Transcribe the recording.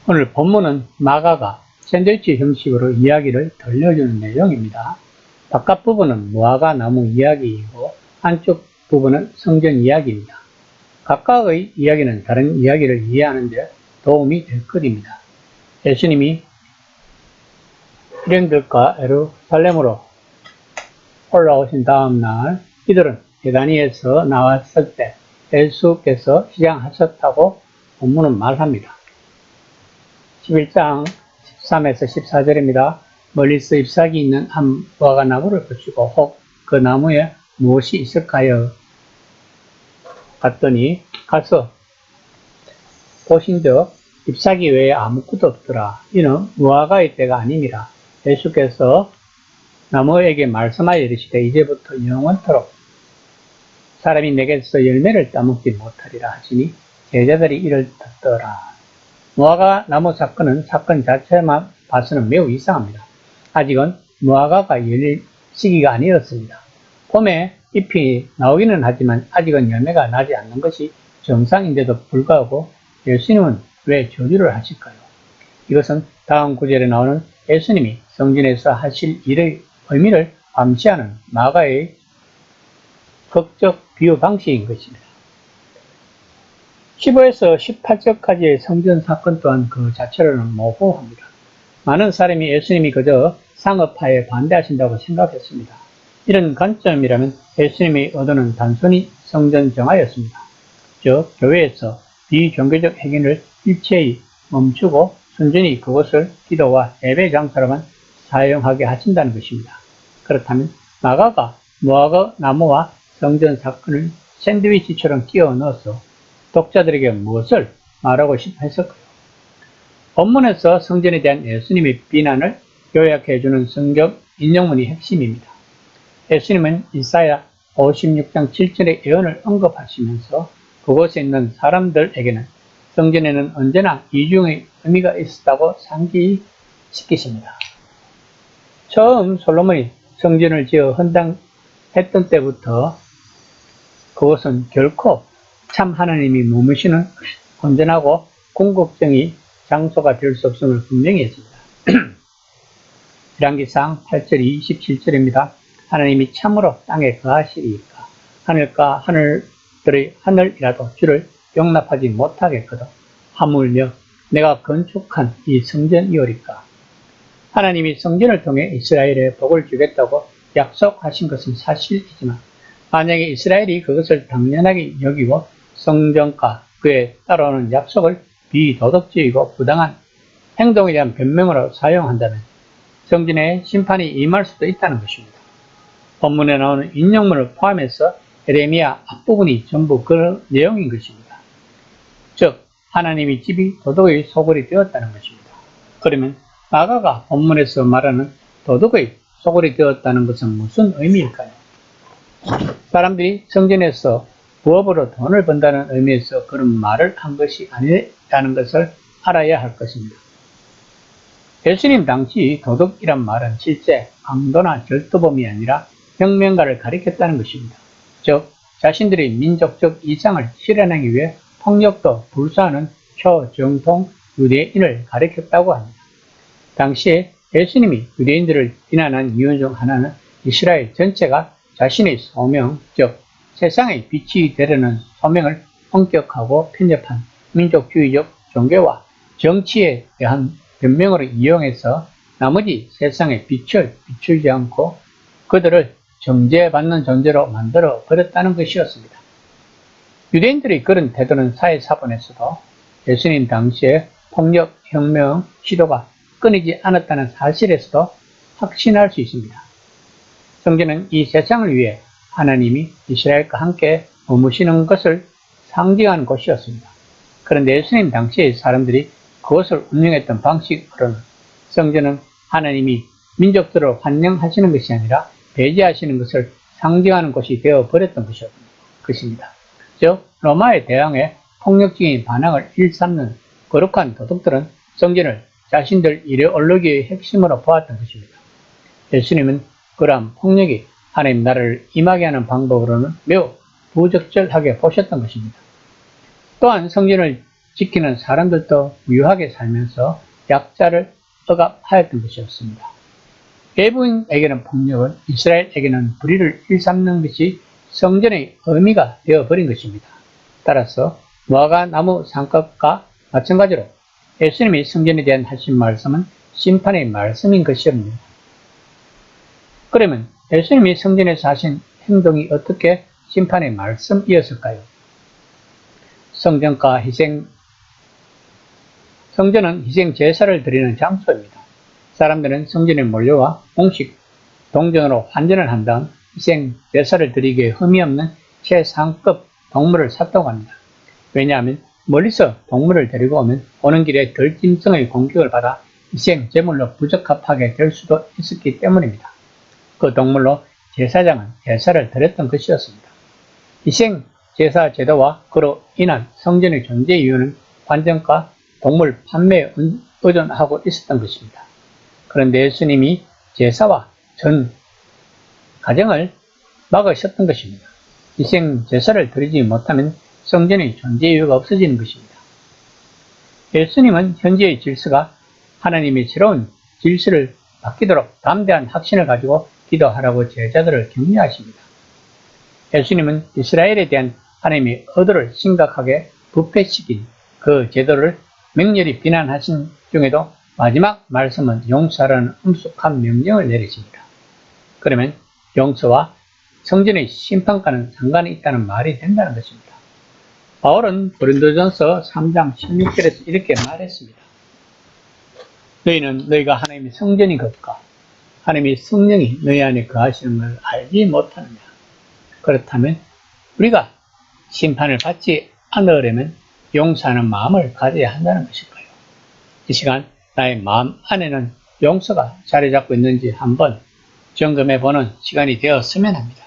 오늘 본문은 마가가 샌드위치 형식으로 이야기를 들려주는 내용입니다. 바깥 부분은 무화과 나무 이야기이고 안쪽 부분은 성전 이야기입니다. 각각의 이야기는 다른 이야기를 이해하는 데 도움이 될 것입니다. 예수님이 일행들과 예루살렘으로 올라오신 다음 날 이들은 베다니에서 나왔을 때 예수께서 시장하셨다고 본문은 말합니다. 11장 13에서 14절입니다. 멀리서 잎사귀 있는 한 무화과 나무를 보시고 혹 그 나무에 무엇이 있을까요? 갔더니 가서 보신즉 잎사귀 외에 아무것도 없더라. 이는 무화과의 때가 아니니라. 예수께서 나무에게 말씀하여 이르시되 이제부터 영원토록 사람이 내게서 열매를 따먹지 못하리라 하시니 제자들이 이를 듣더라. 무화과 나무 사건 자체만 봐서는 매우 이상합니다. 아직은 무화과가 열릴 시기가 아니었습니다. 봄에 잎이 나오기는 하지만 아직은 열매가 나지 않는 것이 정상인데도 불구하고 예수님은 왜 저주를 하실까요? 이것은 다음 구절에 나오는 예수님이 성전에서 하실 일의 의미를 암시하는 마가의 극적 비유 방식인 것입니다. 15에서 18절까지의 성전 사건 또한 그 자체로는 모호합니다. 많은 사람이 예수님이 그저 상업화에 반대하신다고 생각했습니다. 이런 관점이라면 예수님의 의도는 단순히 성전 정화였습니다. 즉 교회에서 비종교적 행위를 일체히 멈추고 순전히 그것을 기도와 예배 장소로만 사용하게 하신다는 것입니다. 그렇다면 마가가 무화과 나무와 성전 사건을 샌드위치처럼 끼워 넣어서 독자들에게 무엇을 말하고 싶어 했을까요? 본문에서 성전에 대한 예수님의 비난을 요약해주는 성경 인용문이 핵심입니다. 예수님은 이사야 56장 7절의 예언을 언급하시면서 그곳에 있는 사람들에게는 성전에는 언제나 이중의 의미가 있었다고 상기시키십니다. 처음 솔로몬이 성전을 지어 헌당했던 때부터 그것은 결코 참 하나님이 머무시는 온전하고 궁극적인 장소가 될 수 없음을 분명히 했습니다. 열왕기상 8절 27절입니다. 하나님이 참으로 땅에 거하시리이까 하늘과 하늘이라도 주를 용납하지 못하겠거든 하물며 내가 건축한 이 성전이오리까. 하나님이 성전을 통해 이스라엘에 복을 주겠다고 약속하신 것은 사실이지만 만약에 이스라엘이 그것을 당연하게 여기고 성전과 그에 따라오는 약속을 비도덕적이고 부당한 행동에 대한 변명으로 사용한다면 성전에 심판이 임할 수도 있다는 것입니다. 본문에 나오는 인용문을 포함해서 예레미야 앞부분이 전부 그 내용인 것입니다. 즉 하나님의 집이 도덕의 소굴이 되었다는 것입니다. 그러면 마가가 본문에서 말하는 도덕의 소굴이 되었다는 것은 무슨 의미일까요? 사람들이 성전에서 부업으로 돈을 번다는 의미에서 그런 말을 한 것이 아니라는 것을 알아야 할 것입니다. 예수님 당시 도덕이란 말은 실제 강도나 절도범이 아니라 혁명가를 가리켰다는 것입니다. 즉 자신들의 민족적 이상을 실현하기 위해 폭력도 불사하는 초정통 유대인을 가리켰다고 합니다. 당시에 예수님이 유대인들을 비난한 이유 중 하나는 이스라엘 전체가 자신의 소명, 즉 세상의 빛이 되려는 소명을 엄격하고 편협한 민족주의적 종교와 정치에 대한 변명으로 이용해서 나머지 세상의 빛을 비추지 않고 그들을 정죄받는 존재로 만들어 버렸다는 것이었습니다. 유대인들의 그런 태도는 사회사본에서도 예수님 당시에 폭력, 혁명, 시도가 끊이지 않았다는 사실에서도 확신할 수 있습니다. 성전은 이 세상을 위해 하나님이 이스라엘과 함께 머무시는 것을 상징하는 곳이었습니다. 그런데 예수님 당시의 사람들이 그것을 운영했던 방식으로는 성전은 하나님이 민족들을 환영하시는 것이 아니라 배제하시는 것을 상징하는 곳이 되어버렸던 것입니다. 즉 로마에 대항해 폭력적인 반항을 일삼는 거룩한 도덕들은 성전을 자신들 이데올로기의 핵심으로 보았던 것입니다. 예수님은 그러한 폭력이 하나님 나라를 임하게 하는 방법으로는 매우 부적절하게 보셨던 것입니다. 또한 성전을 지키는 사람들도 부유하게 살면서 약자를 억압하였던 것이었습니다. 외부인에게는 폭력은, 이스라엘에게는 불의를 일삼는 것이 성전의 의미가 되어버린 것입니다. 따라서 무화과 나무 상급과 마찬가지로 예수님이 성전에 대한 하신 말씀은 심판의 말씀인 것이옵니다. 그러면 예수님이 성전에서 하신 행동이 어떻게 심판의 말씀이었을까요? 성전은 희생 제사를 드리는 장소입니다. 사람들은 성전에 몰려와 공식 동전으로 환전을 한 다음 희생 제사를 드리기에 흠이 없는 최상급 동물을 샀다고 합니다. 왜냐하면 멀리서 동물을 데리고 오는 길에 덜짐승의 공격을 받아 희생 제물로 부적합하게 될 수도 있었기 때문입니다. 그 동물로 제사장은 제사를 드렸던 것이었습니다. 희생 제사 제도와 그로 인한 성전의 존재 이유는 환전과 동물 판매에 의존하고 있었던 것입니다. 그런데 예수님이 제사와 전 가정을 막으셨던 것입니다. 희생 제사를 드리지 못하면 성전의 존재 이유가 없어지는 것입니다. 예수님은 현재의 질서가 하나님의 새로운 질서를 바뀌도록 담대한 확신을 가지고 기도하라고 제자들을 격려하십니다. 예수님은 이스라엘에 대한 하나님의 의도를 심각하게 부패시킨 그 제도를 맹렬히 비난하신 중에도 마지막 말씀은 용서하라는 엄숙한 명령을 내리십니다. 그러면 용서와 성전의 심판과는 상관이 있다는 말이 된다는 것입니다. 바울은 고린도전서 3장 16절에서 이렇게 말했습니다. 너희는 너희가 하나님의 성전인 것과 하나님의 성령이 너희 안에 거하시는 걸 알지 못하느냐. 그렇다면 우리가 심판을 받지 않으려면 용서하는 마음을 가져야 한다는 것일까요? 이 시간 나의 마음 안에는 용서가 자리 잡고 있는지 한번 점검해 보는 시간이 되었으면 합니다.